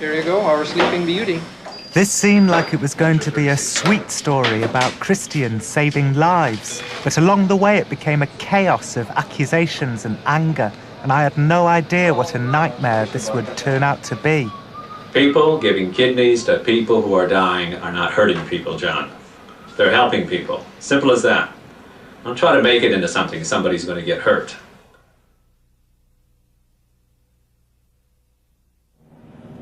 Here you go, our Sleeping Beauty. This seemed like it was going to be a sweet story about Christians saving lives, but along the way it became a chaos of accusations and anger, and I had no idea what a nightmare this would turn out to be. People giving kidneys to people who are dying are not hurting people, John. They're helping people. Simple as that. Don't try to make it into something somebody's going to get hurt.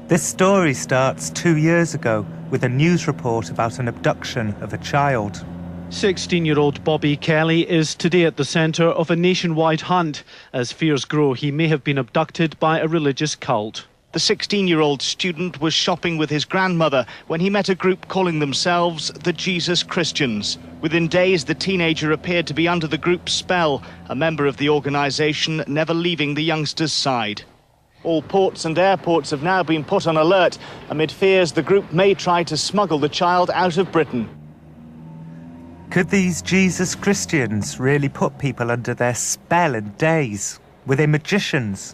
This story starts 2 years ago with a news report about an abduction of a child. 16-year-old Bobby Kelly is today at the centre of a nationwide hunt as fears grow he may have been abducted by a religious cult. The 16-year-old student was shopping with his grandmother when he met a group calling themselves the Jesus Christians. Within days, the teenager appeared to be under the group's spell, a member of the organisation never leaving the youngster's side. All ports and airports have now been put on alert amid fears the group may try to smuggle the child out of Britain. Could these Jesus Christians really put people under their spell in days? Were they magicians?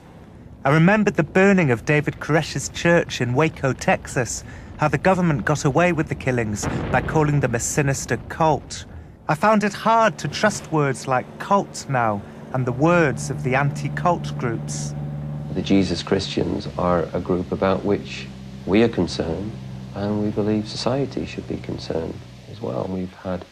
I remembered the burning of David Koresh's church in Waco, Texas, how the government got away with the killings by calling them a sinister cult. I found it hard to trust words like cult now and the words of the anti-cult groups. The Jesus Christians are a group about which we are concerned, and we believe society should be concerned as well. We've had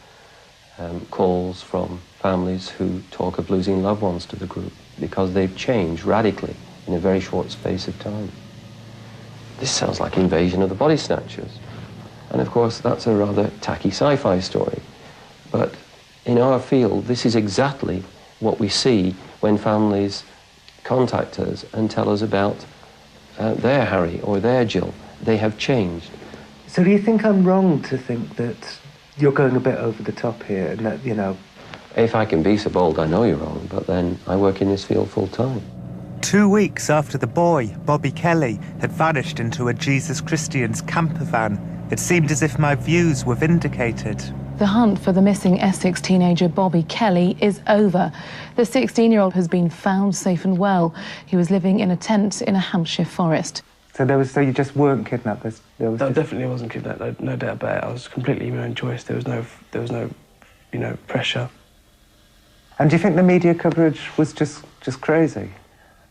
calls from families who talk of losing loved ones to the group because they've changed radically in a very short space of time. This sounds like Invasion of the Body Snatchers. And of course, that's a rather tacky sci-fi story. But in our field, this is exactly what we see when families contact us and tell us about their Harry or their Jill. They have changed. So do you think I'm wrong to think that you're going a bit over the top here and that, you know... If I can be so bold, I know you're wrong, but then I work in this field full time. 2 weeks after the boy, Bobby Kelly, had vanished into a Jesus Christians camper van, it seemed as if my views were vindicated. The hunt for the missing Essex teenager Bobby Kelly is over. The 16-year-old has been found safe and well. He was living in a tent in a Hampshire forest. So you just weren't kidnapped? No, definitely wasn't kidnapped. No doubt about it. I was completely my own choice. There was no, pressure. And do you think the media coverage was just crazy?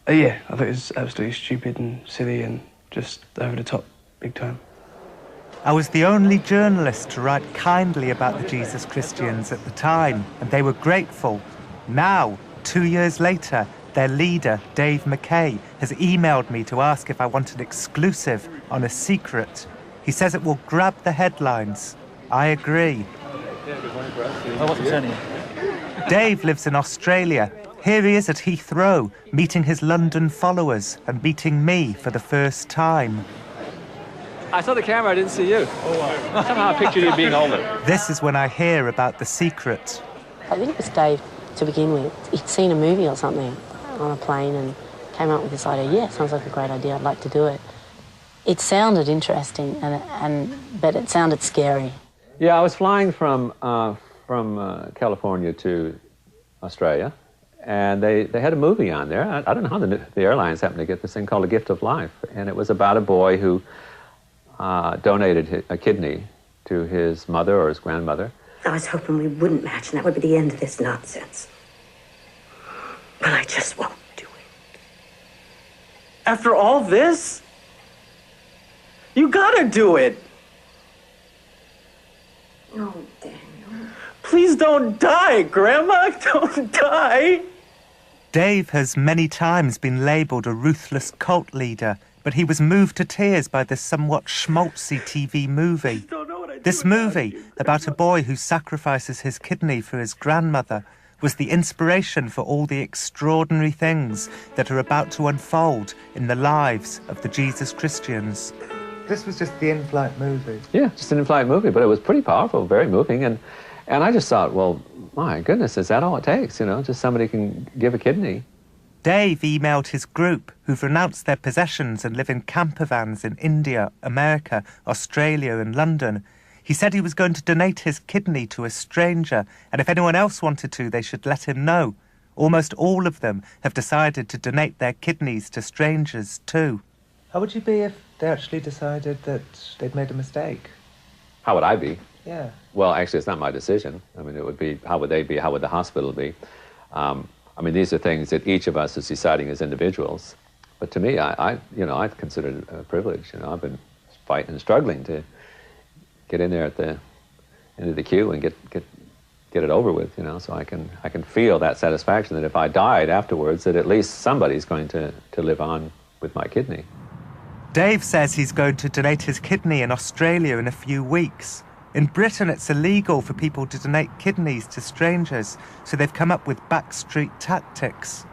Yeah, I think it was absolutely stupid and silly and just over the top, big time. I was the only journalist to write kindly about the Jesus Christians at the time, and they were grateful. Now, 2 years later, their leader, Dave McKay, has emailed me to ask if I want an exclusive on a secret. He says it will grab the headlines. I agree. Oh, what's concerning you? Dave lives in Australia. Here he is at Heathrow, meeting his London followers and meeting me for the first time. I saw the camera, I didn't see you. Somehow I pictured you being older. This is when I hear about the secret. I think it was Dave to begin with. He'd seen a movie or something on a plane and came up with this idea. Yeah, sounds like a great idea, I'd like to do it. It sounded interesting, but it sounded scary. Yeah, I was flying from California to Australia, and they had a movie on there. I don't know how the airlines happened to get this thing called A Gift of Life, and it was about a boy who donated a kidney to his mother or his grandmother. I was hoping we wouldn't match, and that would be the end of this nonsense. But I just won't do it. After all this? You gotta do it! No, Daniel. Please don't die, Grandma! Don't die! Dave has many times been labelled a ruthless cult leader, but he was moved to tears by this somewhat schmaltzy TV movie. This movie, about a boy who sacrifices his kidney for his grandmother, was the inspiration for all the extraordinary things that are about to unfold in the lives of the Jesus Christians. This was just the in-flight movie? Yeah, just an in-flight movie, but it was pretty powerful, very moving, and I just thought, well, my goodness, is that all it takes, just somebody can give a kidney. Dave emailed his group, who've renounced their possessions and live in camper vans in India, America, Australia and London. He said he was going to donate his kidney to a stranger, and if anyone else wanted to, they should let him know. Almost all of them have decided to donate their kidneys to strangers too. How would you be if They actually decided that they'd made a mistake. How would I be? Yeah. Well, actually, it's not my decision. I mean, it would be, how would they be? How would the hospital be? I mean, these are things that each of us is deciding as individuals. But to me, I consider it a privilege. You know, I've been fighting and struggling to get in there at the end of the queue and get it over with. You know, so I can feel that satisfaction that if I died afterwards, that at least somebody's going to live on with my kidney. Dave says he's going to donate his kidney in Australia in a few weeks. In Britain, it's illegal for people to donate kidneys to strangers, so they've come up with backstreet tactics.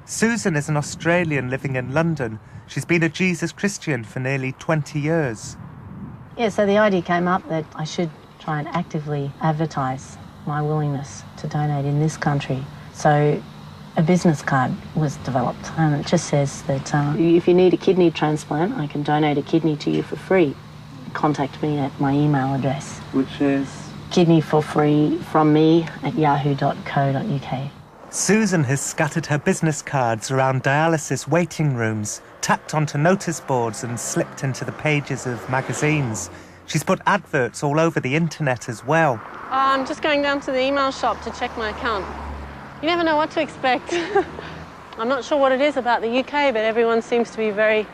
Susan is an Australian living in London. She's been a Jesus Christian for nearly 20 years. Yeah, so the idea came up that I should try and actively advertise my willingness to donate in this country. So a business card was developed, and it just says that if you need a kidney transplant, I can donate a kidney to you for free. Contact me at my email address, which is kidneyforfreefromme@yahoo.co.uk. Susan has scattered her business cards around dialysis waiting rooms, tacked onto notice boards and slipped into the pages of magazines. She's put adverts all over the internet as well. I'm just going down to the email shop to check my account. You never know what to expect. I'm not sure what it is about the UK, but everyone seems to be very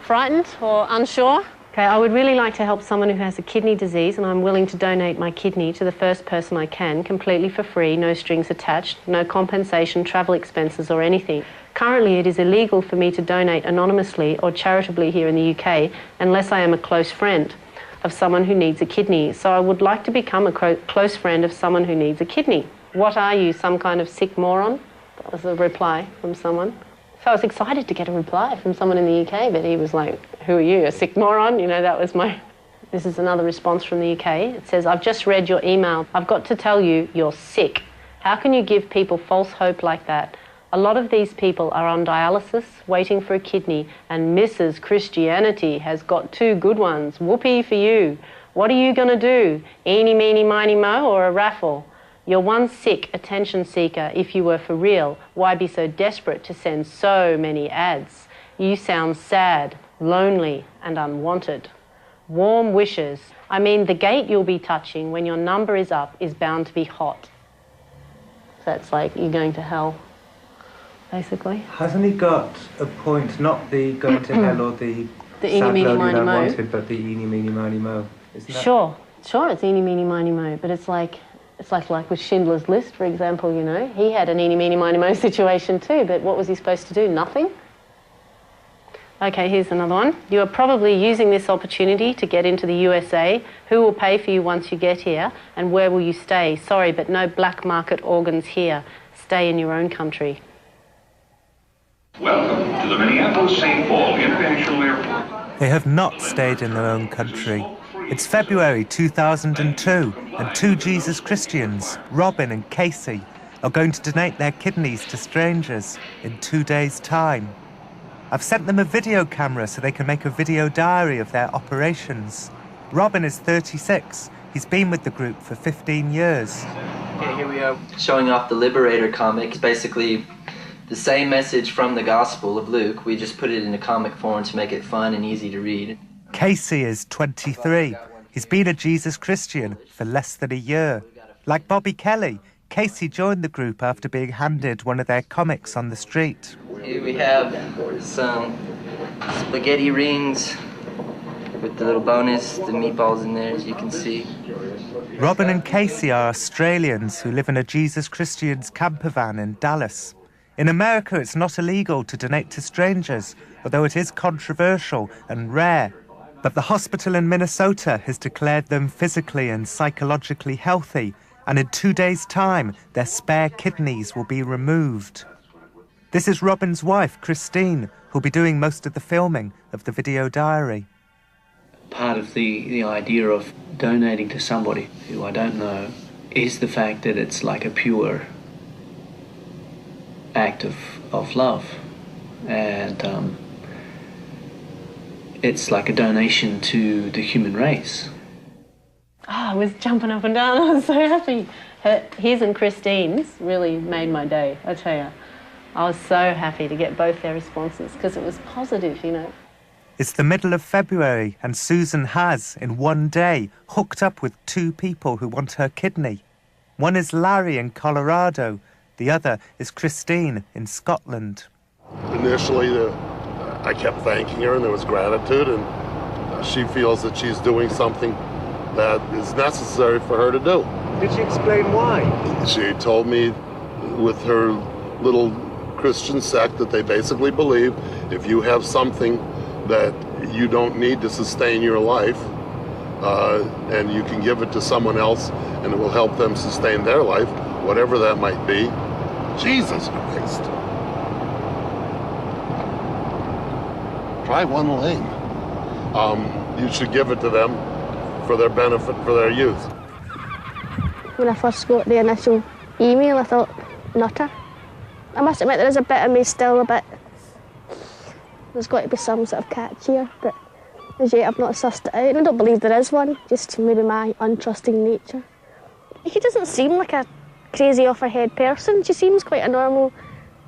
frightened or unsure. Okay, I would really like to help someone who has a kidney disease, and I'm willing to donate my kidney to the first person I can, completely for free, no strings attached, no compensation, travel expenses or anything. Currently, it is illegal for me to donate anonymously or charitably here in the UK unless I am a close friend of someone who needs a kidney. So I would like to become a close friend of someone who needs a kidney. What are you, some kind of sick moron? That was a reply from someone. So I was excited to get a reply from someone in the UK, but he was like, who are you, a sick moron? You know, that was my... This is another response from the UK. It says, I've just read your email. I've got to tell you, you're sick. How can you give people false hope like that? A lot of these people are on dialysis, waiting for a kidney, and Mrs. Christianity has got 2 good ones. Whoopee for you. What are you going to do? Eeny, meeny, miny, mo, or a raffle? You're one sick attention seeker. If you were for real, why be so desperate to send so many ads? You sound sad, lonely, and unwanted. Warm wishes. I mean, the gate you'll be touching when your number is up is bound to be hot. So it's like you're going to hell, basically. Hasn't he got a point, not the going to hell or the eeny, meeny, miny, mo, but the eeny, meeny, miny, mo? Isn't that... Sure, it's eeny, meeny, miny, mo, but it's like with Schindler's List, for example, you know. He had an eeny, meeny, miny, mo situation too, but what was he supposed to do? Nothing? Okay, here's another one. You are probably using this opportunity to get into the USA. Who will pay for you once you get here? And where will you stay? Sorry, but no black market organs here. Stay in your own country. Welcome to the Minneapolis-St. Paul International Airport. They have not stayed in their own country. It's February 2002, and 2 Jesus Christians, Robin and Casey, are going to donate their kidneys to strangers in 2 days' time. I've sent them a video camera so they can make a video diary of their operations. Robin is 36. He's been with the group for 15 years. Okay, here we are showing off the Liberator comic. It's basically the same message from the Gospel of Luke. We just put it in a comic form to make it fun and easy to read. Casey is 23. He's been a Jesus Christian for less than a year. Like Bobby Kelly, Casey joined the group after being handed one of their comics on the street. Here we have some spaghetti rings with the little bonus, the meatballs in there, as you can see. Robin and Casey are Australians who live in a Jesus Christians camper van in Dallas. In America, it's not illegal to donate to strangers, although it is controversial and rare. But the hospital in Minnesota has declared them physically and psychologically healthy, and in 2 days' time, their spare kidneys will be removed. This is Robin's wife, Christine, who'll be doing most of the filming of the video diary. Part of the idea of donating to somebody who I don't know is the fact that it's like a pure act of love, and it's like a donation to the human race. Oh, I was jumping up and down. I was so happy. His and Christine's really made my day, I tell you. I was so happy to get both their responses because it was positive, you know. It's the middle of February and Susan has, in one day, hooked up with 2 people who want her kidney. One is Larry in Colorado, the other is Christine in Scotland. Initially, I kept thanking her and there was gratitude, and she feels that she's doing something that is necessary for her to do. Did she explain why? She told me with her little Christian sect that they basically believe if you have something that you don't need to sustain your life, and you can give it to someone else and it will help them sustain their life, whatever that might be. Jesus Christ. Try one lane. You should give it to them for their benefit, for their youth. When I first got the initial email, I thought, nutter. I must admit, there is a bit of me still a bit. There's got to be some sort of catch here, but as yet I've not sussed it out. And I don't believe there is one, just maybe my untrusting nature. She doesn't seem like a crazy off her head person. She seems quite a normal,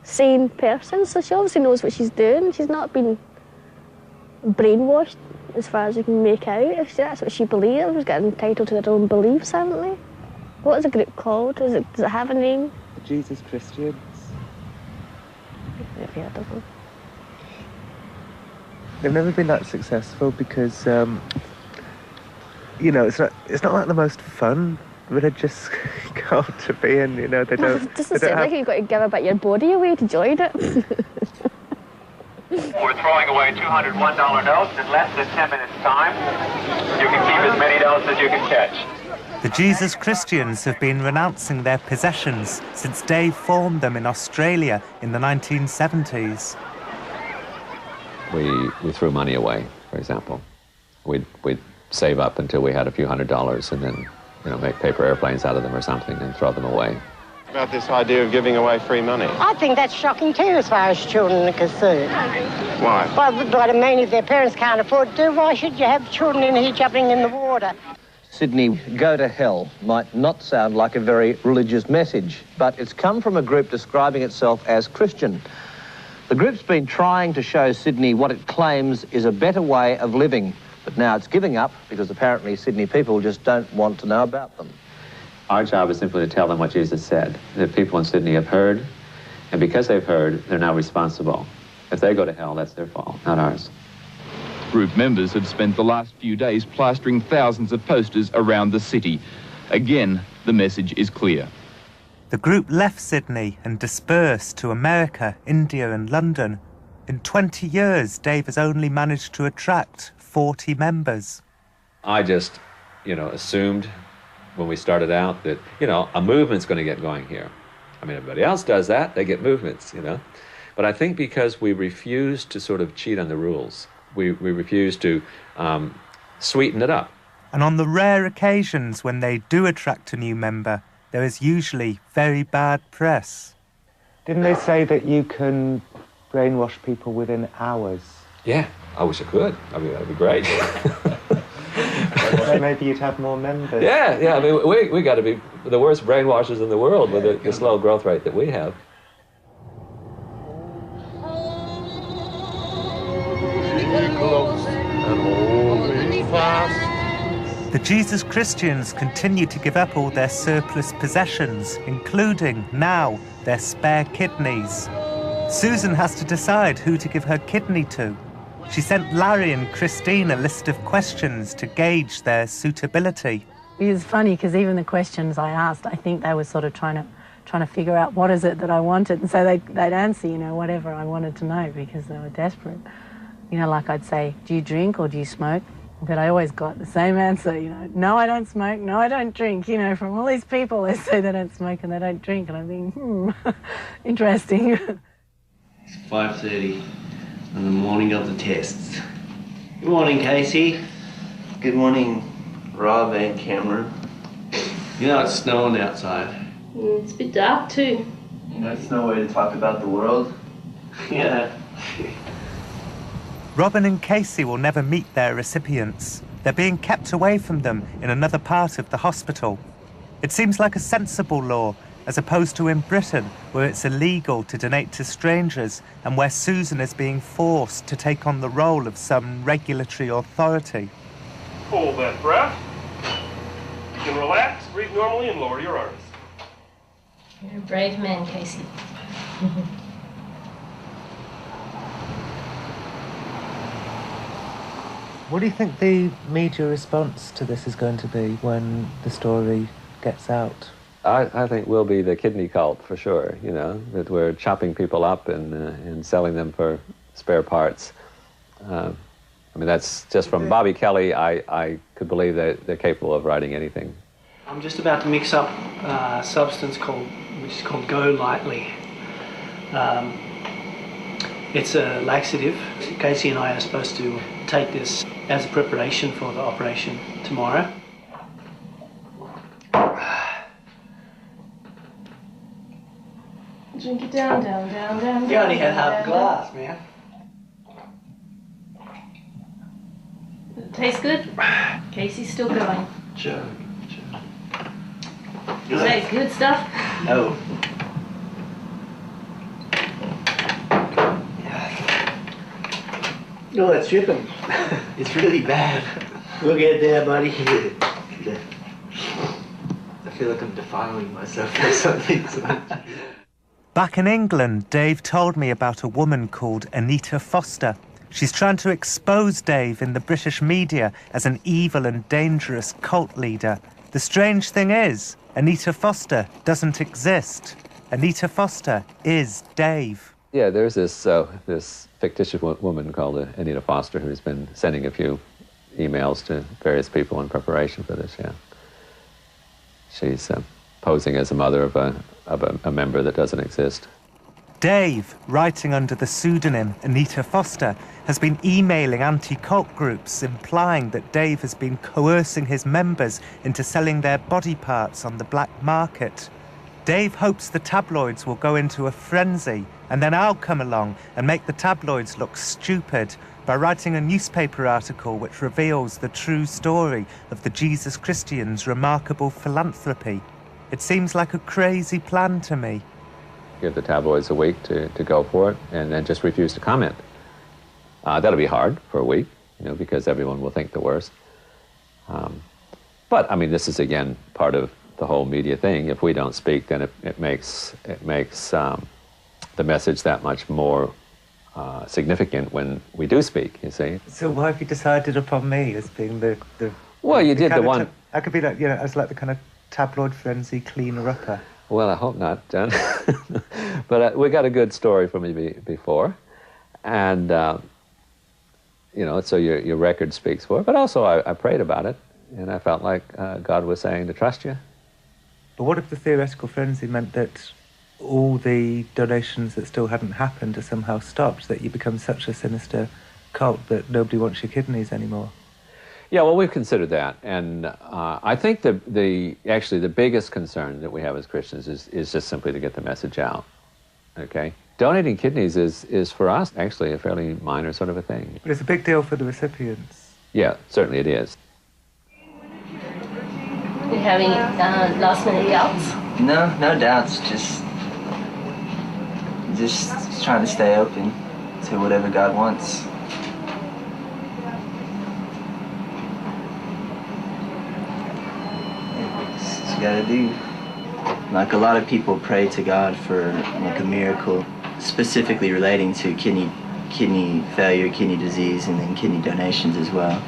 sane person, so she obviously knows what she's doing. She's not been brainwashed as far as you can make out. If that's what she believes, everyone's got entitled to their own beliefs, haven't they? What is the group called? Does it have a name? The Jesus Christians. Yeah, it doesn't. They've never been that successful because, you know, it's not like the most fun religious cult to be in. You know, they don't. It doesn't sound like you've got to give a bit of your body away to join it. We're throwing away $201 notes in less than 10 minutes' time. You can keep as many notes as you can catch. The Jesus Christians have been renouncing their possessions since Dave formed them in Australia in the 1970s. We threw money away, for example. We'd save up until we had a few $100s and then, you know, make paper airplanes out of them or something and throw them away. About this idea of giving away free money? I think that's shocking too, as far as children are concerned. Why? Well, but I mean, if their parents can't afford to, why should you have children in here jumping in the water? Sydney, go to hell might not sound like a very religious message, but it's come from a group describing itself as Christian. The group's been trying to show Sydney what it claims is a better way of living, but now it's giving up because apparently Sydney people just don't want to know about them. Our job is simply to tell them what Jesus said. The people in Sydney have heard, and because they've heard, they're now responsible. If they go to hell, that's their fault, not ours. Group members have spent the last few days plastering thousands of posters around the city. Again, the message is clear. The group left Sydney and dispersed to America, India and London. In 20 years, Dave has only managed to attract 40 members. I just, assumed when we started out that, a movement's going to get going here. I mean, everybody else does that. They get movements, But I think because we refuse to sort of cheat on the rules, we refuse to sweeten it up. And on the rare occasions when they do attract a new member, there is usually very bad press. Didn't they say that you can brainwash people within hours? Yeah, I wish I could. I mean, that'd be great. So maybe you'd have more members. Yeah. I mean, we got to be the worst brainwashers in the world with the slow growth rate that we have. The Jesus Christians continue to give up all their surplus possessions, including, now, their spare kidneys. Susan has to decide who to give her kidney to. She sent Larry and Christine a list of questions to gauge their suitability. It was funny because even the questions I asked, I think they were sort of trying to figure out what is it that I wanted. And so they'd answer, whatever I wanted to know because they were desperate. Like I'd say, do you drink or do you smoke? But I always got the same answer, no, I don't smoke, no, I don't drink. From all these people, they say they don't smoke and they don't drink. And I think, interesting. It's 5:30 on the morning of the tests. Good morning, Casey. Good morning, Rob and Cameron. It's snowing outside. It's a bit dark too. It's no way to talk about the world. Yeah. Robin and Casey will never meet their recipients. They're being kept away from them in another part of the hospital. It seems like a sensible law, as opposed to in Britain, where it's illegal to donate to strangers and where Susan is being forced to take on the role of some regulatory authority. Hold that breath. You can relax, breathe normally, and lower your arms. You're a brave man, Casey. What do you think the media response to this is going to be when the story gets out? I think we'll be the kidney cult for sure, you know, that we're chopping people up and selling them for spare parts. I mean, that's just from Bobby Kelly. I could believe that they're capable of writing anything. I'm just about to mix up a substance which is called Go Lightly. It's a laxative. Casey and I are supposed to take this as a preparation for the operation tomorrow. Drink it down, down, down, down. You only had half a down, glass, man. It tastes good? Casey's still going. Sure. Is that good stuff? No. No, it's dripping. It's really bad. We'll get there, buddy. I feel like I'm defiling myself or something. Back in England, Dave told me about a woman called Anita Foster. She's trying to expose Dave in the British media as an evil and dangerous cult leader. The strange thing is, Anita Foster doesn't exist. Anita Foster is Dave. Yeah, there's this fictitious woman called Anita Foster who's been sending a few emails to various people in preparation for this, yeah. She's posing as a mother of a member that doesn't exist. Dave, writing under the pseudonym Anita Foster, has been emailing anti-cult groups implying that Dave has been coercing his members into selling their body parts on the black market. Dave hopes the tabloids will go into a frenzy, and then I'll come along and make the tabloids look stupid by writing a newspaper article which reveals the true story of the Jesus Christians' remarkable philanthropy. It seems like a crazy plan to me. Give the tabloids a week to go for it and then just refuse to comment. That'll be hard for a week, you know, because everyone will think the worst. But, I mean, this is, again, part of the whole media thing. If we don't speak, then it makes the message that much more significant when we do speak, you see. So why have you decided upon me as being the well, you did the one... I could be like, you know, as like the kind of tabloid frenzy cleaner-upper. Well, I hope not, John. But we got a good story from you before. And, you know, so your record speaks for it. But also I prayed about it, and I felt like God was saying to trust you. But what if the theoretical frenzy meant that all the donations that still hadn't happened are somehow stopped, that you become such a sinister cult that nobody wants your kidneys anymore? Yeah, well, we've considered that, and I think actually the biggest concern that we have as Christians is just simply to get the message out, okay? Donating kidneys is for us actually a fairly minor sort of a thing. But it's a big deal for the recipients. Yeah, certainly it is. You having last-minute doubts? No doubts, just trying to stay open to whatever God wants. Gotta do. Like a lot of people pray to God for like a miracle, specifically relating to kidney failure, kidney disease, and then kidney donations as well.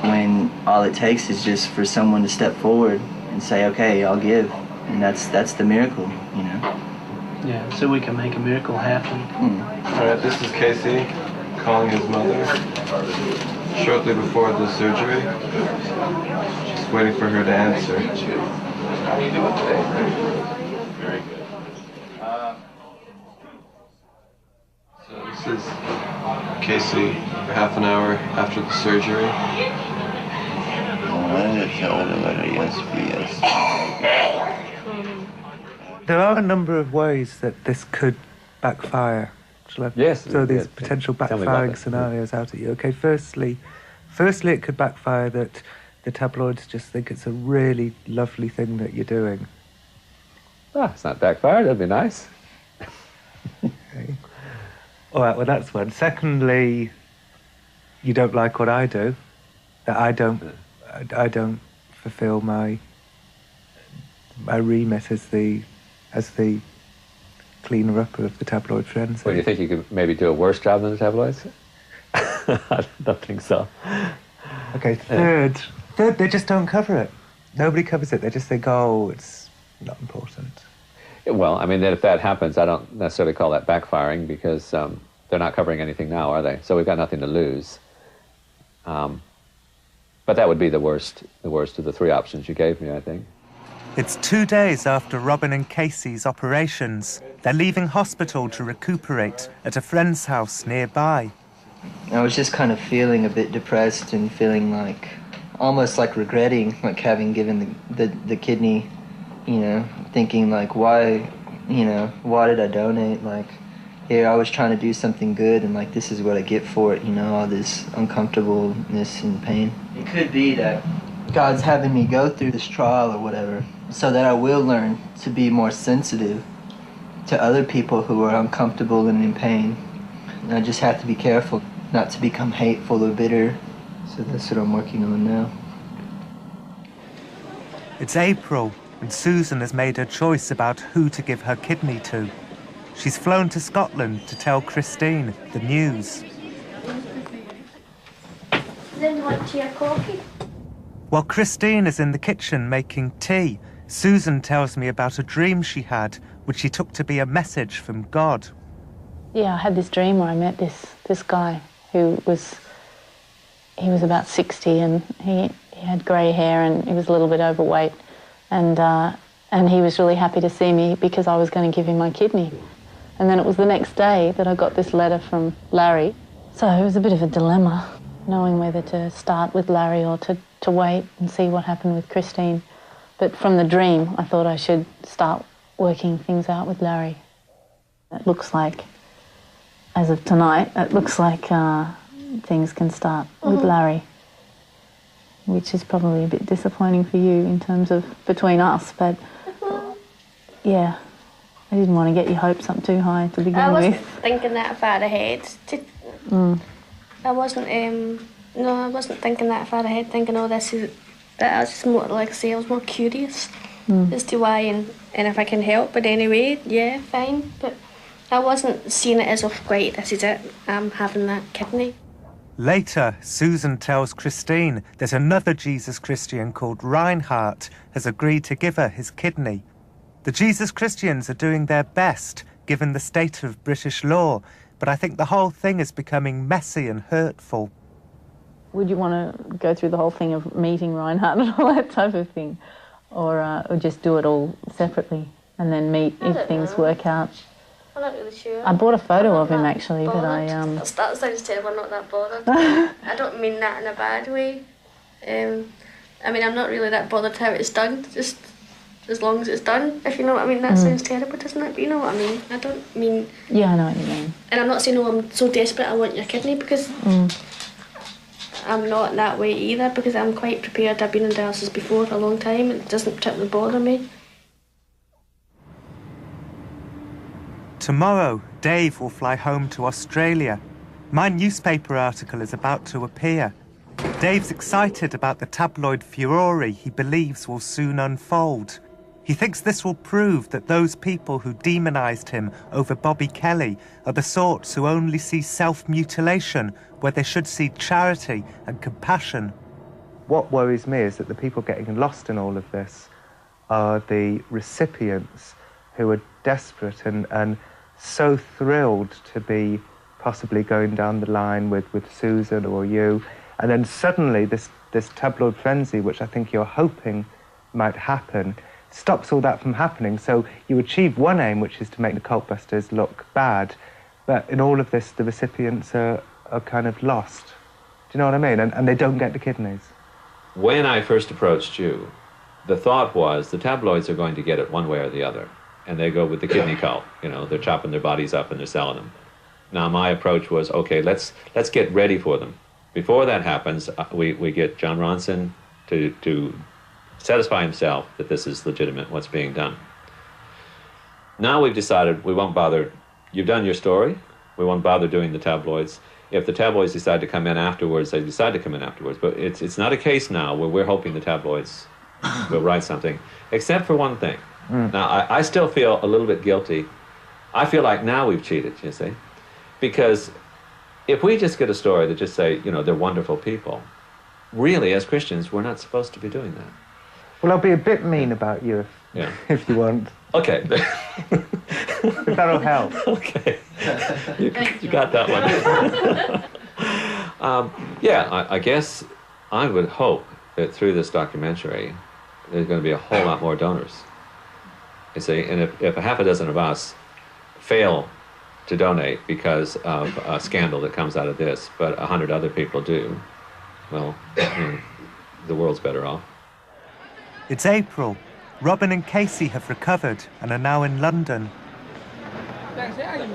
When all it takes is just for someone to step forward and say, "Okay, I'll give," and that's the miracle, you know. Yeah, so we can make a miracle happen. All right, this is Casey calling his mother shortly before the surgery. Just waiting for her to answer. How are you doing today? Very good. So this is Casey, half an hour after the surgery. There are a number of ways that this could backfire. Shall I yes. throw these potential backfiring scenarios out at you? Okay, firstly, it could backfire that the tabloids just think it's a really lovely thing that you're doing. Oh, it's not backfired. That'd be nice. Okay. All right, well, that's one. Secondly, you don't like what I do. That I don't fulfill my remit as the cleaner-upper of the tabloid frenzy. Well, do you think you could maybe do a worse job than the tabloids? I don't think so. Okay, third, they just don't cover it. Nobody covers it. They just think, oh, it's not important. Well, I mean, if that happens, I don't necessarily call that backfiring because they're not covering anything now, are they? So we've got nothing to lose. But that would be the worst of the three options you gave me, I think. It's 2 days after Robin and Casey's operations. They're leaving hospital to recuperate at a friend's house nearby. I was just kind of feeling a bit depressed and feeling like, almost like regretting, like having given the kidney, you know, thinking like, why did I donate? Like, here I was trying to do something good and like, this is what I get for it, you know, all this uncomfortableness and pain. It could be that God's having me go through this trial or whatever, so that I will learn to be more sensitive to other people who are uncomfortable and in pain. And I just have to be careful not to become hateful or bitter. So that's what I'm working on now. It's April, and Susan has made her choice about who to give her kidney to. She's flown to Scotland to tell Christine the news. Then you want tea or coffee? While Christine is in the kitchen making tea, Susan tells me about a dream she had, which she took to be a message from God. Yeah, I had this dream where I met this guy who was about 60 and he had grey hair and he was a little bit overweight and he was really happy to see me because I was going to give him my kidney. And then it was the next day that I got this letter from Larry. So it was a bit of a dilemma, knowing whether to start with Larry or to wait and see what happened with Christine. But from the dream, I thought I should start working things out with Larry. It looks like, as of tonight, it looks like things can start with Larry, which is probably a bit disappointing for you in terms of between us, but yeah, I didn't want to get your hopes up too high to begin with. I wasn't thinking that far ahead. I wasn't thinking that far ahead, thinking, oh, this is... But I was just more, like I say, I was more curious as to why and if I can help. But anyway, yeah, fine. But I wasn't seeing it as, oh, great, this is it, I'm having that kidney. Later, Susan tells Christine that another Jesus Christian called Reinhardt has agreed to give her his kidney. The Jesus Christians are doing their best, given the state of British law, but I think the whole thing is becoming messy and hurtful. Would you want to go through the whole thing of meeting Reinhardt and all that type of thing? Or just do it all separately and then meet if things work out? I'm not really sure. I bought a photo of him, actually, but That sounds terrible, I'm not that bothered. I don't mean that in a bad way. I mean, I'm not really that bothered how it's done, just as long as it's done, if you know what I mean. That sounds terrible, doesn't it? But you know what I mean. I don't mean... Yeah, I know what you mean. And I'm not saying, oh, I'm so desperate I want your kidney, because... I'm not that way either, because I'm quite prepared. I've been in dialysis before for a long time and it doesn't particularly bother me. Tomorrow, Dave will fly home to Australia. My newspaper article is about to appear. Dave's excited about the tabloid furore he believes will soon unfold. He thinks this will prove that those people who demonised him over Bobby Kelly are the sorts who only see self-mutilation where they should see charity and compassion. What worries me is that the people getting lost in all of this are the recipients who are desperate and so thrilled to be possibly going down the line with Susan or you, and then suddenly this tabloid frenzy, which I think you're hoping might happen, stops all that from happening. So you achieve one aim, which is to make the cultbusters look bad, but in all of this, the recipients are kind of lost. Do you know what I mean? And they don't get the kidneys. When I first approached you, the thought was the tabloids are going to get it one way or the other, and they go with the kidney cult. You know, they're chopping their bodies up and they're selling them. Now my approach was, okay, let's get ready for them. Before that happens, we get John Ronson to satisfy himself that this is legitimate, what's being done. Now we've decided we won't bother. You've done your story. We won't bother doing the tabloids. If the tabloids decide to come in afterwards, they decide to come in afterwards. But it's not a case now where we're hoping the tabloids will write something, except for one thing. Now, I still feel a little bit guilty. I feel like now we've cheated, you see, because if we just get a story that just say, you know, they're wonderful people, really, as Christians, we're not supposed to be doing that. Well, I'll be a bit mean about you if you want. Okay. If that'll help. Okay. You got that one. I guess I would hope that through this documentary, there's going to be a whole lot more donors. You see, and if a half a dozen of us fail to donate because of a scandal that comes out of this, but 100 other people do, well, the world's better off. It's April. Robin and Casey have recovered and are now in London.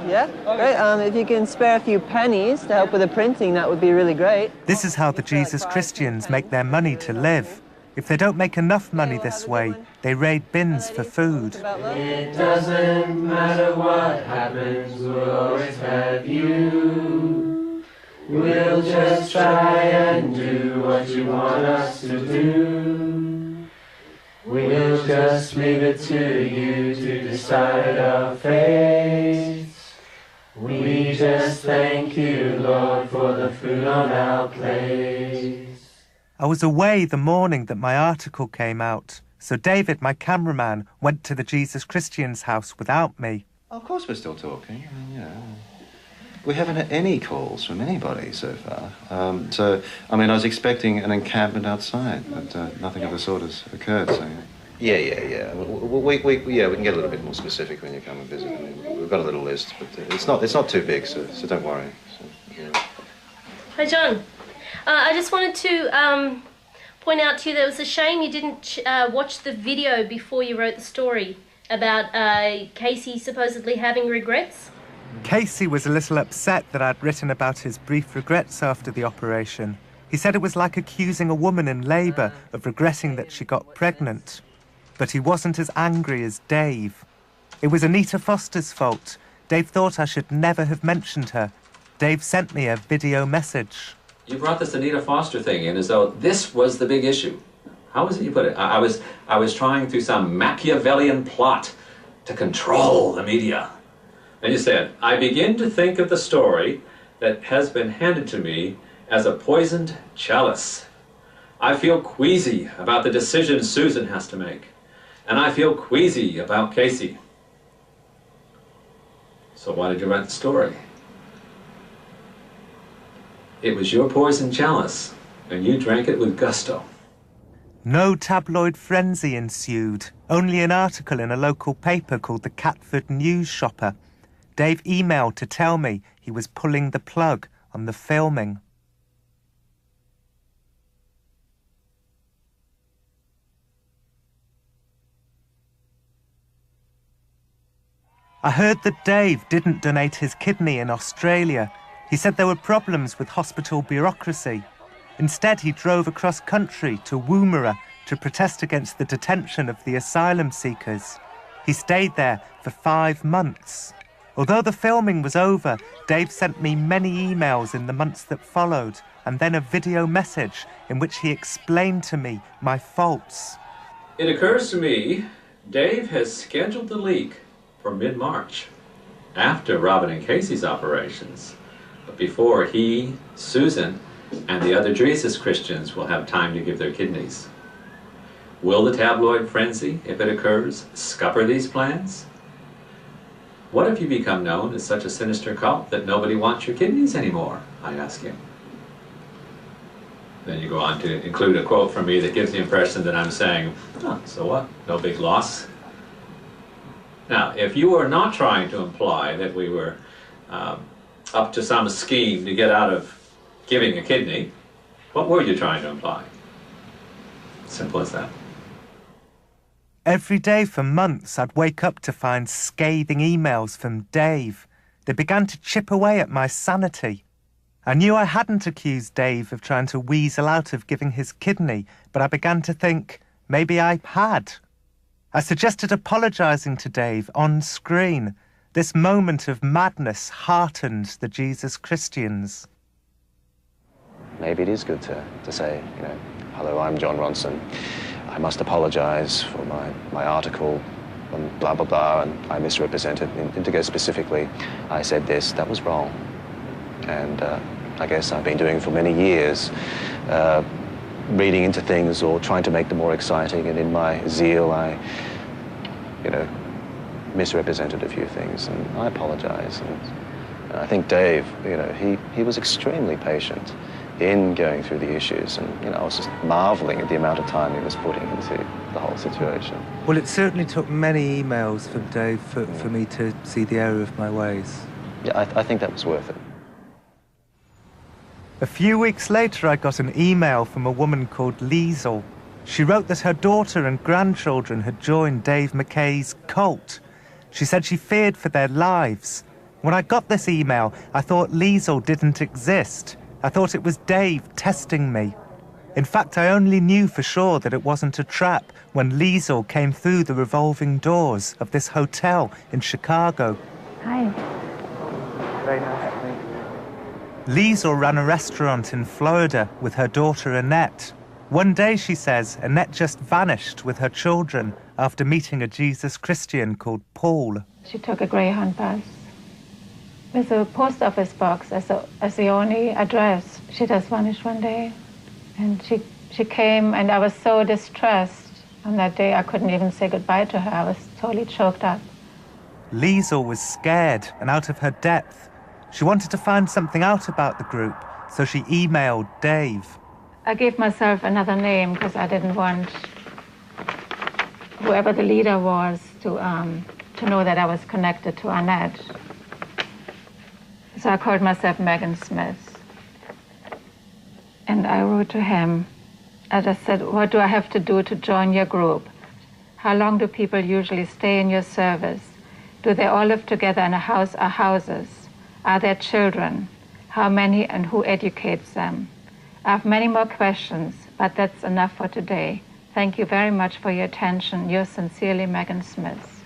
Yeah, great. If you can spare a few pennies to help with the printing, that would be really great. This is how the Jesus Christians make their money to live. If they don't make enough money this way, they raid bins for food. It doesn't matter what happens, we'll always have you. We'll just try and do what you want us to do. We'll just leave it to you to decide our fate. We just thank you, Lord, for the food on our plate. I was away the morning that my article came out, so David, my cameraman, went to the Jesus Christians house without me. Of course we're still talking. I mean, you know, we haven't had any calls from anybody so far. I was expecting an encampment outside, but nothing of the sort has occurred, so... Yeah. We can get a little bit more specific when you come and visit. I mean, we've got a little list, but it's not too big, so don't worry. So, yeah. Hi, John. I just wanted to point out to you that it was a shame you didn't watch the video before you wrote the story about Casey supposedly having regrets. Casey was a little upset that I'd written about his brief regrets after the operation. He said it was like accusing a woman in labour of regretting that she got pregnant. But he wasn't as angry as Dave. It was Anita Foster's fault. Dave thought I should never have mentioned her. Dave sent me a video message. You brought this Anita Foster thing in as though this was the big issue. How was it you put it? I was trying through some Machiavellian plot to control the media. And you said, I begin to think of the story that has been handed to me as a poisoned chalice. I feel queasy about the decision Susan has to make. And I feel queasy about Casey. So why did you write the story? It was your poison chalice, and you drank it with gusto. No tabloid frenzy ensued, only an article in a local paper called the Catford News Shopper. Dave emailed to tell me he was pulling the plug on the filming. I heard that Dave didn't donate his kidney in Australia. He said there were problems with hospital bureaucracy. Instead, he drove across country to Woomera to protest against the detention of the asylum seekers. He stayed there for 5 months. Although the filming was over, Dave sent me many emails in the months that followed, and then a video message in which he explained to me my faults. It occurs to me, Dave has scheduled the leak for mid-March, after Robin and Casey's operations, but before he, Susan, and the other Jesus Christians will have time to give their kidneys. Will the tabloid frenzy, if it occurs, scupper these plans? What if you become known as such a sinister cult that nobody wants your kidneys anymore? I ask him. Then you go on to include a quote from me that gives the impression that I'm saying, oh, so what? No big loss. Now, if you were not trying to imply that we were up to some scheme to get out of giving a kidney, what were you trying to imply? Simple as that. Every day for months, I'd wake up to find scathing emails from Dave. They began to chip away at my sanity. I knew I hadn't accused Dave of trying to weasel out of giving his kidney, but I began to think maybe I had. I suggested apologising to Dave on screen. This moment of madness heartened the Jesus Christians. Maybe it is good to say, hello, I'm Jon Ronson. I must apologise for my article on blah, blah, blah, and I misrepresented. And to go specifically, I said this, that was wrong. And I guess I've been doing for many years, reading into things or trying to make them more exciting, and in my zeal, I, misrepresented a few things, and I apologise. And I think Dave, he was extremely patient in going through the issues, and I was just marvelling at the amount of time he was putting into the whole situation. Well, it certainly took many emails from Dave for me to see the error of my ways. Yeah, I think that was worth it. A few weeks later, I got an email from a woman called Liesl. She wrote that her daughter and grandchildren had joined Dave McKay's cult. She said she feared for their lives. When I got this email, I thought Liesl didn't exist. I thought it was Dave testing me. In fact, I only knew for sure that it wasn't a trap when Liesl came through the revolving doors of this hotel in Chicago. Hi. Very nice to meet you. Liesl ran a restaurant in Florida with her daughter Annette. One day, she says, Annette just vanished with her children after meeting a Jesus Christian called Paul. She took a Greyhound bus with a post office box as the only address. She just vanished one day. And she came, and I was so distressed. On that day, I couldn't even say goodbye to her. I was totally choked up. Liesl was scared and out of her depth. She wanted to find something out about the group, so she emailed Dave. I gave myself another name because I didn't want whoever the leader was to know that I was connected to Annette. So I called myself Megan Smith. And I wrote to him. I just said, what do I have to do to join your group? How long do people usually stay in your service? Do they all live together in a house or houses? Are there children? How many and who educates them? I have many more questions, but that's enough for today. Thank you very much for your attention. Yours sincerely, Megan Smith.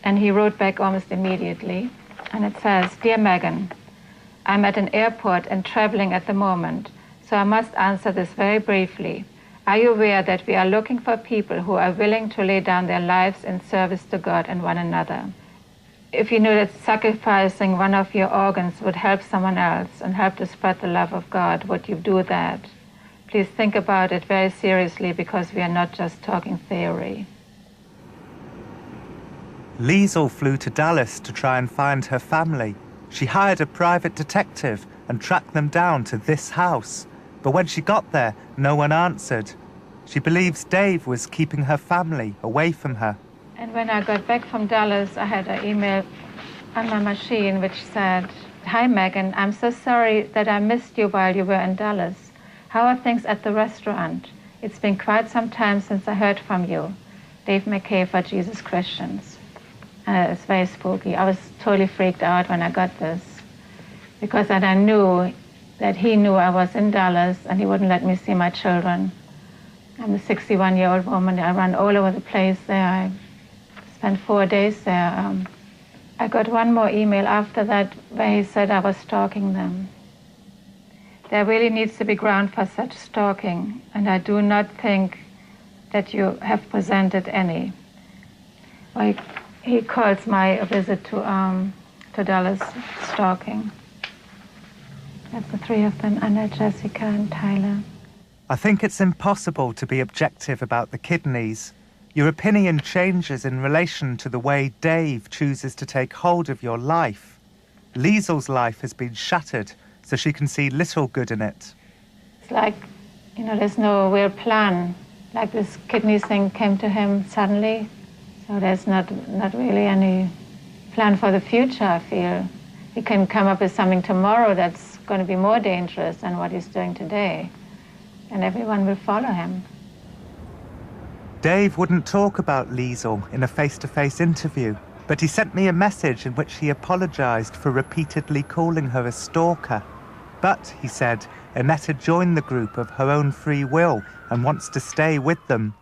And he wrote back almost immediately. And it says, Dear Megan, I'm at an airport and traveling at the moment, so I must answer this very briefly. Are you aware that we are looking for people who are willing to lay down their lives in service to God and one another? If you knew that sacrificing one of your organs would help someone else and help to spread the love of God, would you do that? Please think about it very seriously, because we are not just talking theory. Liesl flew to Dallas to try and find her family. She hired a private detective and tracked them down to this house. But when she got there, no one answered. She believes Dave was keeping her family away from her. And when I got back from Dallas, I had an email on my machine which said, Hi Megan, I'm so sorry that I missed you while you were in Dallas. How are things at the restaurant? It's been quite some time since I heard from you. Dave McKay for Jesus Christians. It's very spooky. I was totally freaked out when I got this, because then I knew that he knew I was in Dallas and he wouldn't let me see my children. I'm a 61-year-old woman. I run all over the place there. I spent 4 days there. I got one more email after that where he said I was stalking them. There really needs to be ground for such stalking, and I do not think that you have presented any. He calls my visit to Dallas stalking. That's the three of them, Anna, Jessica, and Tyler. I think it's impossible to be objective about the kidneys. Your opinion changes in relation to the way Dave chooses to take hold of your life. Liesl's life has been shattered, so she can see little good in it. It's like, there's no real plan. Like this kidney thing came to him suddenly. So there's not really any plan for the future, I feel. He can come up with something tomorrow that's going to be more dangerous than what he's doing today. And everyone will follow him. Dave wouldn't talk about Liesl in a face-to-face interview, but he sent me a message in which he apologized for repeatedly calling her a stalker. But, he said, Annette had joined the group of her own free will and wants to stay with them.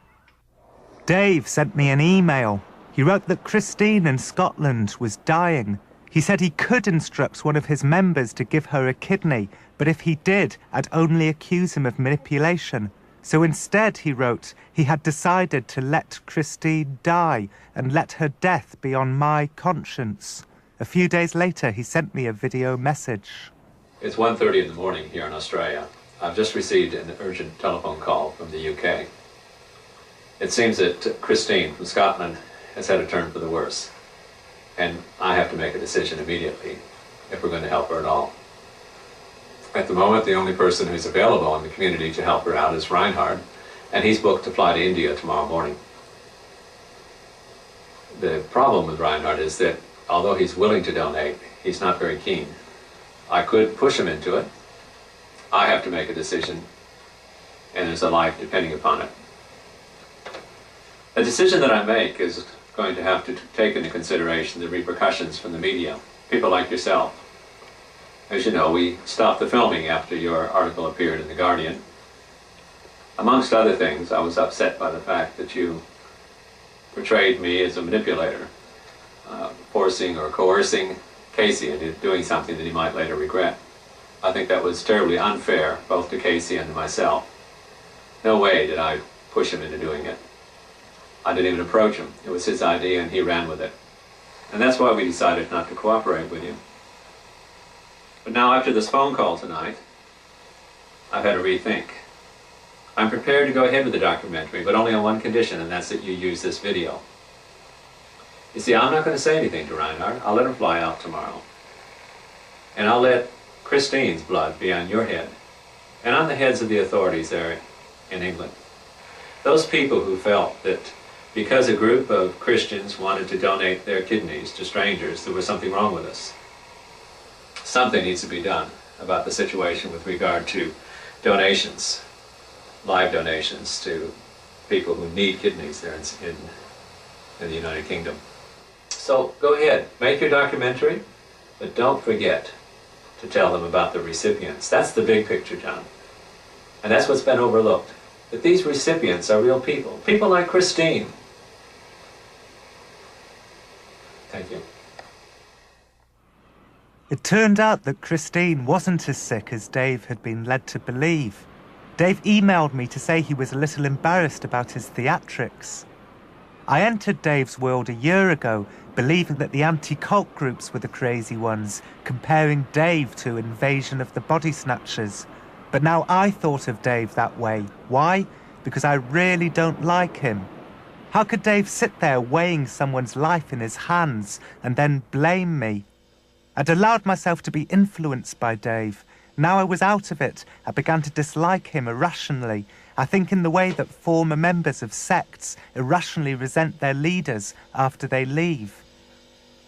Dave sent me an email. He wrote that Christine in Scotland was dying. He said he could instruct one of his members to give her a kidney, but if he did, I'd only accuse him of manipulation. So instead, he wrote, he had decided to let Christine die and let her death be on my conscience. A few days later, he sent me a video message. It's 1:30 in the morning here in Australia. I've just received an urgent telephone call from the UK. It seems that Christine from Scotland has had a turn for the worse, and I have to make a decision immediately if we're going to help her at all. At the moment, the only person who's available in the community to help her out is Reinhard, and he's booked to fly to India tomorrow morning. The problem with Reinhard is that although he's willing to donate, he's not very keen. I could push him into it. I have to make a decision, and there's a life depending upon it. The decision that I make is going to have to take into consideration the repercussions from the media, people like yourself. As you know, we stopped the filming after your article appeared in The Guardian. Amongst other things, I was upset by the fact that you portrayed me as a manipulator, forcing or coercing Casey into doing something that he might later regret. I think that was terribly unfair, both to Casey and to myself. No way did I push him into doing it. I didn't even approach him. It was his idea and he ran with it. And that's why we decided not to cooperate with you. But now after this phone call tonight, I've had to rethink. I'm prepared to go ahead with the documentary, but only on one condition, and that's that you use this video. You see, I'm not going to say anything to Reinhard. I'll let him fly out tomorrow. And I'll let Christine's blood be on your head, and on the heads of the authorities there in England. Those people who felt that because a group of Christians wanted to donate their kidneys to strangers, there was something wrong with us. Something needs to be done about the situation with regard to donations, live donations to people who need kidneys there in the United Kingdom. So go ahead, make your documentary, but don't forget to tell them about the recipients. That's the big picture, John. And that's what's been overlooked, that these recipients are real people, people like Christine. Thank you. It turned out that Christine wasn't as sick as Dave had been led to believe. Dave emailed me to say he was a little embarrassed about his theatrics. I entered Dave's world a year ago, believing that the anti-cult groups were the crazy ones, comparing Dave to Invasion of the Body Snatchers. But now I thought of Dave that way. Why? Because I really don't like him. How could Dave sit there weighing someone's life in his hands and then blame me? I'd allowed myself to be influenced by Dave. Now I was out of it, I began to dislike him irrationally. I think in the way that former members of sects irrationally resent their leaders after they leave.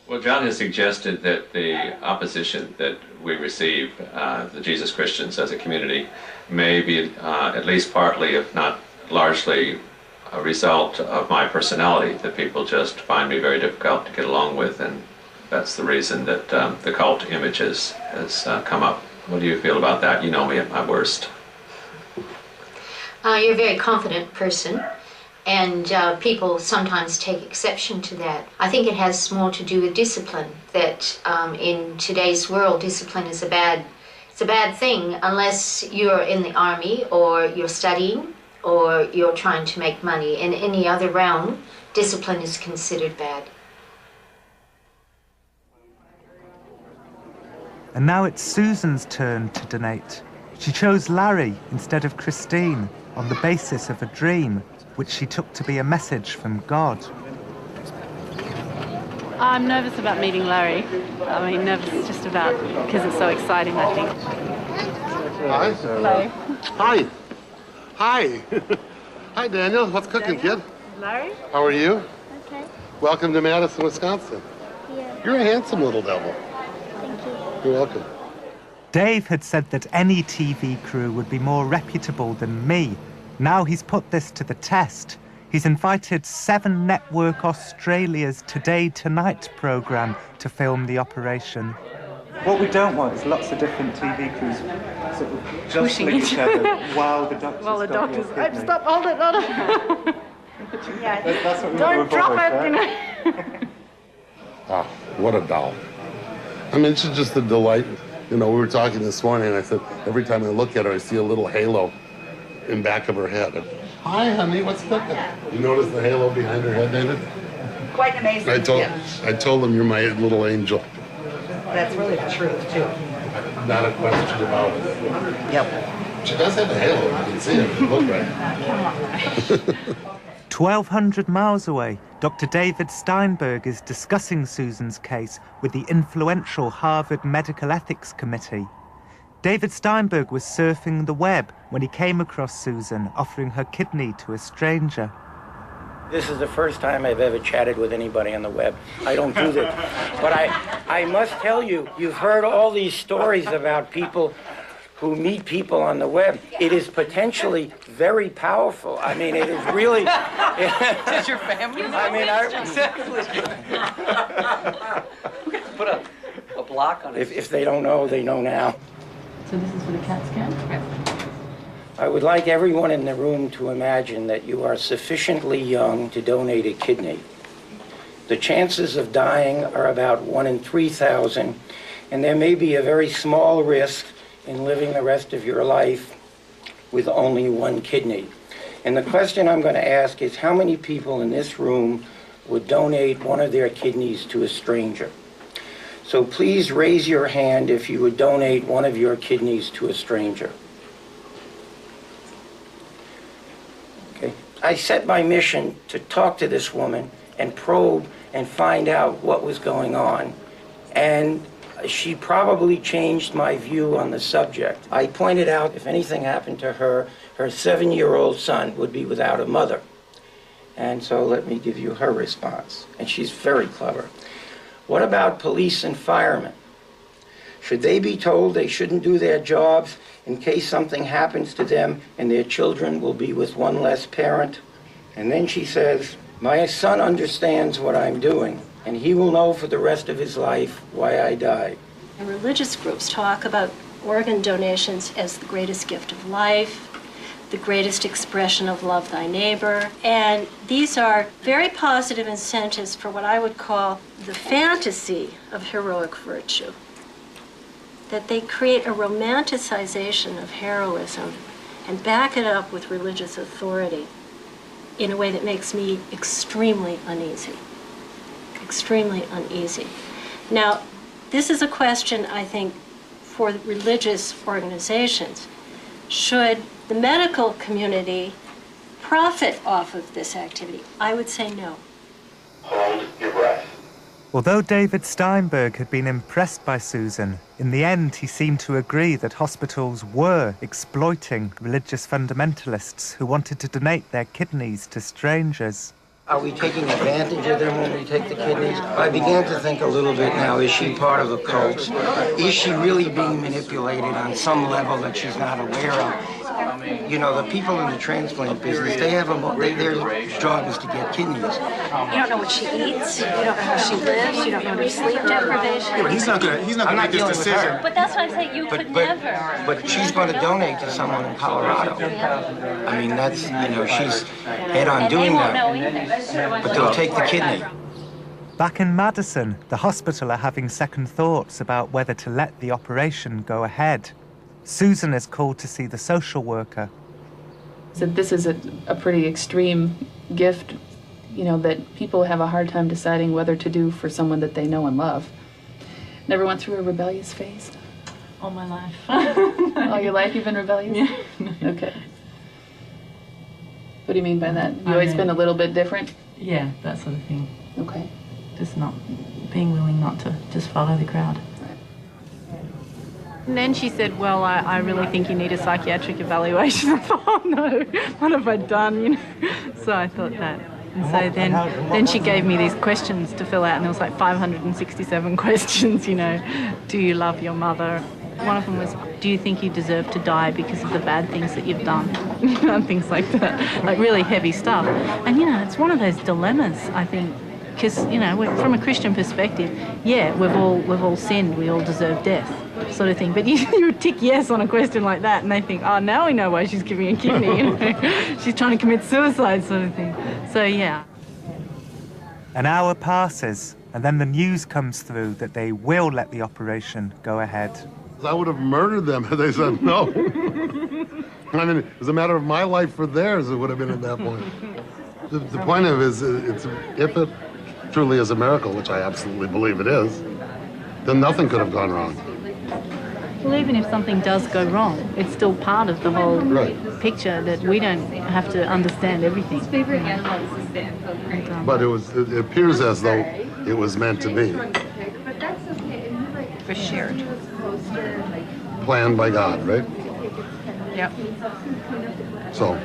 Well, John has suggested that the opposition that we receive, the Jesus Christians as a community, may be at least partly, if not largely, a result of my personality, that people just find me very difficult to get along with, and that's the reason that the cult image has come up. What do you feel about that? You know me at my worst. You're a very confident person, and people sometimes take exception to that. I think it has more to do with discipline, that in today's world, discipline is a bad thing unless you're in the army or you're studying or you're trying to make money. In any other realm, discipline is considered bad. And now it's Susan's turn to donate. She chose Larry instead of Christine on the basis of a dream, which she took to be a message from God. I'm nervous about meeting Larry. I mean, nervous just about because it's so exciting, I think. Hi. Hello. Hi. Hi. Hi, Daniel. What's cooking, kid? Larry? How are you? Okay. Welcome to Madison, Wisconsin. Yeah. You're a handsome little devil. Thank you. You're welcome. Dave had said that any TV crew would be more reputable than me. Now he's put this to the test. He's invited 7 Network Australia's Today Tonight programme to film the operation. What we don't want is lots of different TV crews sort of jostling each other while the doctor's Stop, hold it, Yeah. That's what we Don't were drop always, it, you right? know. Ah, what a doll. I mean, she's just a delight. You know, we were talking this morning, and I said, every time I look at her, I see a little halo in back of her head. Hi, honey, what's cooking? You notice the halo behind her head, David? Quite amazing. I told them you're my little angel. That's really the truth, too. Not a question about it. Yep. She does have a halo. You can see it. Look right. 1,200 miles away, Dr. David Steinberg is discussing Susan's case with the influential Harvard Medical Ethics Committee. David Steinberg was surfing the web when he came across Susan offering her kidney to a stranger. This is the first time I've ever chatted with anybody on the web. I don't do this. But I must tell you, you've heard all these stories about people who meet people on the web. It is potentially very powerful. I mean, it is really... Does your family know? I mean, Put a block on it. if they don't know, they know now. So this is for the CAT scan? I would like everyone in the room to imagine that you are sufficiently young to donate a kidney. The chances of dying are about 1 in 3,000, and there may be a very small risk in living the rest of your life with only 1 kidney. And the question I'm going to ask is, how many people in this room would donate one of their kidneys to a stranger? So please raise your hand if you would donate one of your kidneys to a stranger. Okay. I set my mission to talk to this woman and probe and find out what was going on. And she probably changed my view on the subject. I pointed out if anything happened to her, her 7-year-old son would be without a mother. And so let me give you her response. And she's very clever. What about police and firemen? Should they be told they shouldn't do their jobs in case something happens to them and their children will be with one less parent? And then she says, my son understands what I'm doing, and he will know for the rest of his life why I died. Religious groups talk about organ donations as the greatest gift of life, the greatest expression of love thy neighbor, and these are very positive incentives for what I would call the fantasy of heroic virtue. That they create a romanticization of heroism and back it up with religious authority in a way that makes me extremely uneasy. Extremely uneasy. Now, this is a question, I think, for religious organizations. Should the medical community profit off of this activity? I would say no. Hold your breath. Although David Steinberg had been impressed by Susan, in the end he seemed to agree that hospitals were exploiting religious fundamentalists who wanted to donate their kidneys to strangers. Are we taking advantage of them when we take the kidneys? I began to think a little bit now, is she part of a cult? Is she really being manipulated on some level that she's not aware of? You know, the people in the transplant business, their job is to get kidneys. You don't know what she eats, you don't know how she lives, you don't know her sleep deprivation. Yeah, but he's not gonna make this decision. But that's what I'm saying, you could never. But she's going to donate to someone in Colorado. I mean, that's, you know, she's head on doing that. But they'll take the kidney. Back in Madison, the hospital are having second thoughts about whether to let the operation go ahead. Susan is called to see the social worker. So this is a pretty extreme gift, you know, that people have a hard time deciding whether to do for someone that they know and love. Never went through a rebellious phase? All my life. All your life you've been rebellious? Yeah. Okay. What do you mean by that? You always been a little bit different? Yeah, that sort of thing. Okay. Just not being willing not to just follow the crowd. And then she said, well, I really think you need a psychiatric evaluation. I thought, oh no, what have I done? You know? So I thought that. And so then she gave me these questions to fill out, and there was like 567 questions, you know. Do you love your mother? One of them was, do you think you deserve to die because of the bad things that you've done? And things like that, like really heavy stuff. And, you know, it's one of those dilemmas, I think, because, you know, from a Christian perspective, yeah, we've all sinned, we all deserve death, sort of thing. But you tick yes on a question like that, and they think, oh, now we know why she's giving a kidney, you know. She's trying to commit suicide, sort of thing. So, yeah. An hour passes, and then the news comes through that they will let the operation go ahead. I would have murdered them if they said no. I mean, it was a matter of my life or theirs, it would have been at that point. The point of it is, if it truly is a miracle, which I absolutely believe it is, then nothing could have gone wrong. Well, even if something does go wrong, it's still part of the whole picture that we don't have to understand everything. But it appears as though it was meant to be. For shared. Planned by God, right? Yep. So.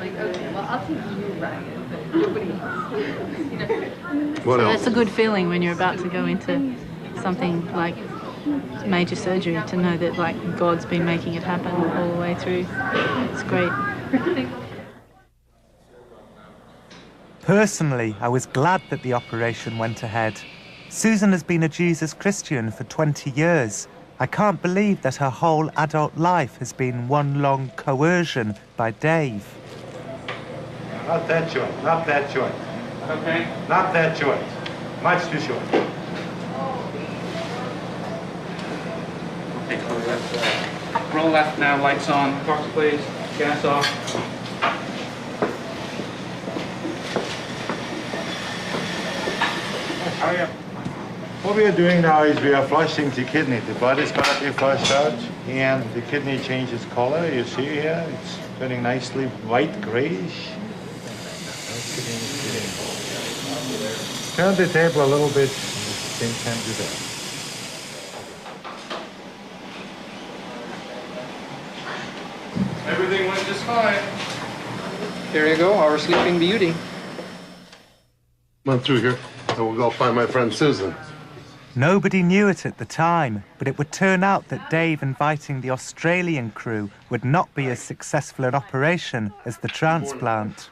What else? It's a good feeling when you're about to go into something like major surgery to know that like God's been making it happen all the way through. It's great. Personally, I was glad that the operation went ahead. Susan has been a Jesus Christian for 20 years. I can't believe that her whole adult life has been one long coercion by Dave. Not that joint, not that joint. Okay. Not that joint. Much too short. Okay, roll left now, lights on. Box please, gas off. Hurry up. What we are doing now is we are flushing the kidney. The blood is going to be flushed out, and the kidney changes color. You see here, it's turning nicely white, grayish. Turn the table a little bit. Same time do that. Everything went just fine. There you go, our sleeping beauty. Run through here, and we'll go find my friend Susan. Nobody knew it at the time, but it would turn out that Dave inviting the Australian crew would not be as successful an operation as the transplant.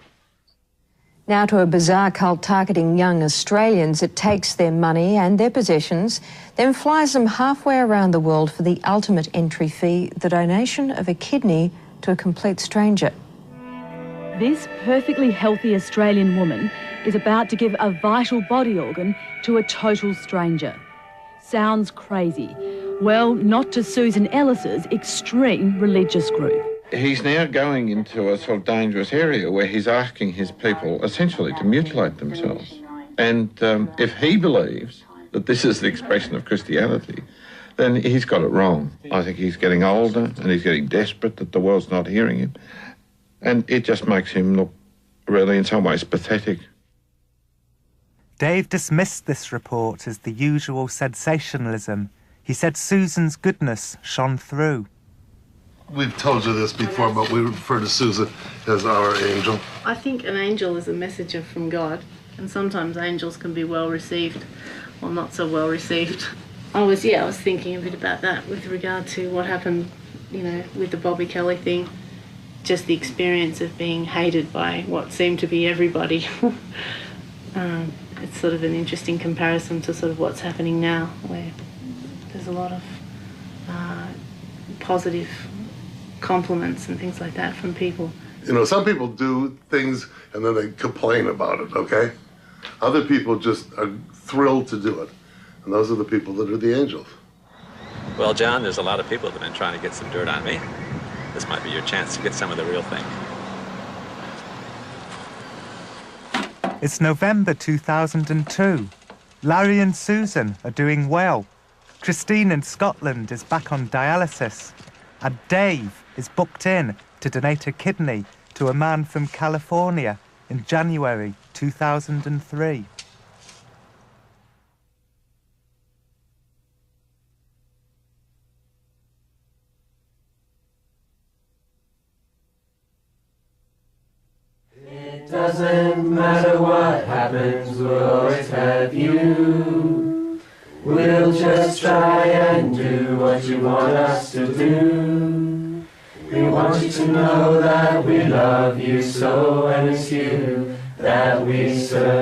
Now to a bizarre cult targeting young Australians. It takes their money and their possessions, then flies them halfway around the world for the ultimate entry fee, the donation of a kidney to a complete stranger. This perfectly healthy Australian woman is about to give a vital body organ to a total stranger. Sounds crazy. Well, not to Susan Ellis's extreme religious group. He's now going into a sort of dangerous area where he's asking his people essentially to mutilate themselves. And if he believes that this is the expression of Christianity, then he's got it wrong. I think he's getting older and he's getting desperate that the world's not hearing him. And it just makes him look really, in some ways, pathetic. Dave dismissed this report as the usual sensationalism. He said Susan's goodness shone through. We've told you this before, but we refer to Susan as our angel. I think an angel is a messenger from God, and sometimes angels can be well received or not so well received. I was thinking a bit about that with regard to what happened, with the Bobby Kelly thing. Just the experience of being hated by what seemed to be everybody. It's sort of an interesting comparison to sort of what's happening now, where there's a lot of positive compliments and things like that from people. Some people do things and then they complain about it, okay? Other people just are thrilled to do it. And those are the people that are the angels. Well, John, there's a lot of people that have been trying to get some dirt on me. This might be your chance to get some of the real thing. It's November 2002. Larry and Susan are doing well. Christine in Scotland is back on dialysis. And Dave is booked in to donate a kidney to a man from California in January 2003. It doesn't matter what happens, we'll always have you. We'll just try and do what you want us to do. We want you to know that we love you so, and it's you that we serve.